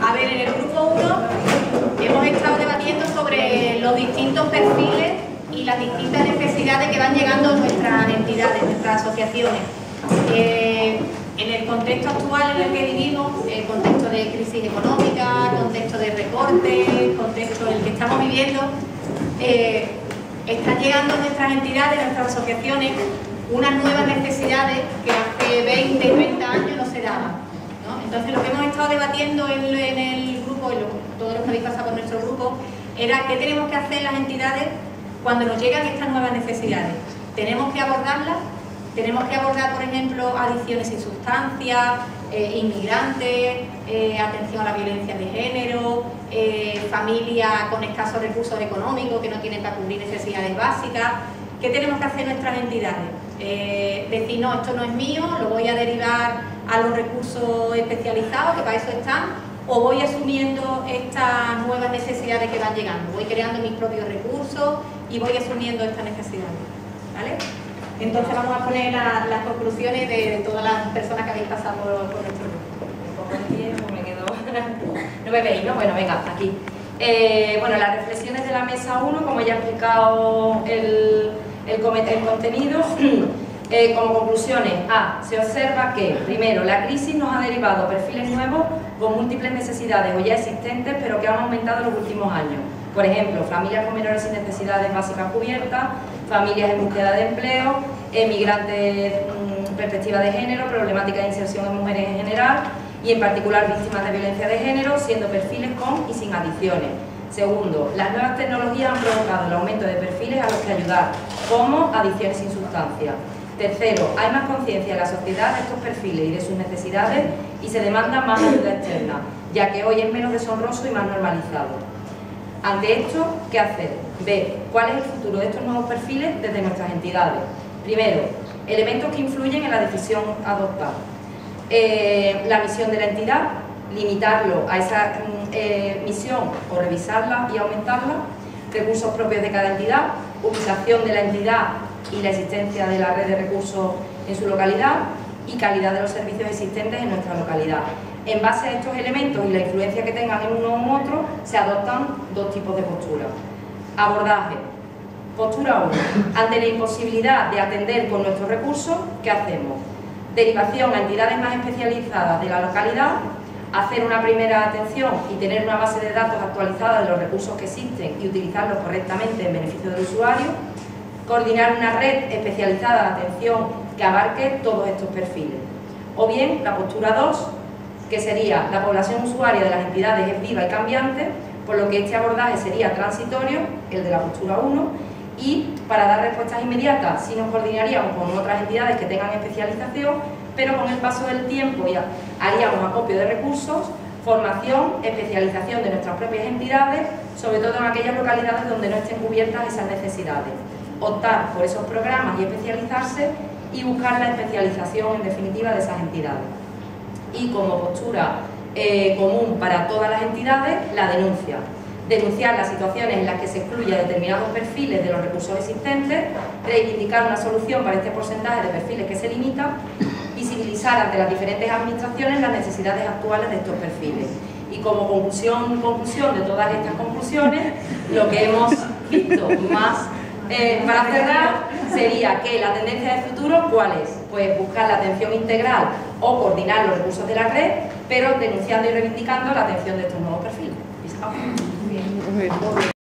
A ver, en el grupo 1 hemos estado debatiendo sobre los distintos perfiles y las distintas necesidades que van llegando a nuestras entidades, nuestras asociaciones. En el contexto actual en el que vivimos, el contexto de crisis económica, contexto de recortes, contexto en el que estamos viviendo, están llegando a nuestras entidades, a nuestras asociaciones, unas nuevas necesidades que hace 20, 30 años no se daban, ¿no? Entonces, lo que hemos estado debatiendo en el grupo, todos los que habéis pasado por nuestro grupo, era qué tenemos que hacer las entidades cuando nos llegan estas nuevas necesidades. Tenemos que abordarlas. Tenemos que abordar, por ejemplo, adicciones sin sustancias, inmigrantes, atención a la violencia de género, familias con escasos recursos económicos que no tienen para cubrir necesidades básicas. ¿Qué tenemos que hacer nuestras entidades? Decir, no, esto no es mío, lo voy a derivar a los recursos especializados, que para eso están, o voy asumiendo estas nuevas necesidades que van llegando. Voy creando mis propios recursos y voy asumiendo estas necesidades, ¿vale? Entonces vamos a poner las conclusiones de todas las personas que habéis pasado por nuestro grupo. Me quedo... No me veis, ¿no? Bueno, venga, aquí. Bueno, las reflexiones de la mesa 1, como ya he explicado el contenido, como conclusiones, se observa que, primero, la crisis nos ha derivado perfiles nuevos con múltiples necesidades o ya existentes, pero que han aumentado en los últimos años. Por ejemplo, familias con menores sin necesidades básicas cubiertas, familias en búsqueda de empleo, migrantes, perspectiva de género, problemática de inserción en mujeres en general y en particular víctimas de violencia de género, siendo perfiles con y sin adicciones. Segundo, las nuevas tecnologías han provocado el aumento de perfiles a los que ayudar, como adicciones sin sustancia. Tercero, hay más conciencia en la sociedad de estos perfiles y de sus necesidades y se demanda más ayuda externa, ya que hoy es menos deshonroso y más normalizado. Ante esto, ¿qué hacer? Ver cuál es el futuro de estos nuevos perfiles desde nuestras entidades. Primero, elementos que influyen en la decisión adoptada. La misión de la entidad, limitarlo a esa misión o revisarla y aumentarla. Recursos propios de cada entidad, ubicación de la entidad y la existencia de la red de recursos en su localidad y calidad de los servicios existentes en nuestra localidad. En base a estos elementos y la influencia que tengan en uno u otro, se adoptan dos tipos de posturas. Abordaje. Postura 1. Ante la imposibilidad de atender con nuestros recursos, ¿qué hacemos? Derivación a entidades más especializadas de la localidad, hacer una primera atención y tener una base de datos actualizada de los recursos que existen y utilizarlos correctamente en beneficio del usuario, coordinar una red especializada de atención que abarque todos estos perfiles. O bien, la postura 2, que sería la población usuaria de las entidades es viva y cambiante, por lo que este abordaje sería transitorio, el de la postura 1, y para dar respuestas inmediatas sí nos coordinaríamos con otras entidades que tengan especialización, pero con el paso del tiempo ya haríamos acopio de recursos, formación, especialización de nuestras propias entidades, sobre todo en aquellas localidades donde no estén cubiertas esas necesidades. Optar por esos programas y especializarse y buscar la especialización en definitiva de esas entidades. Y como postura común para todas las entidades, la denuncia. Denunciar las situaciones en las que se excluya determinados perfiles de los recursos existentes, reivindicar una solución para este porcentaje de perfiles que se limita, visibilizar ante las diferentes administraciones las necesidades actuales de estos perfiles. Y como conclusión de todas estas conclusiones, lo que hemos visto más para cerrar sería que la tendencia de futuro, ¿cuál es? Pues buscar la atención integral o coordinar los recursos de la red, pero denunciando y reivindicando la atención de estos nuevos perfiles. Bien.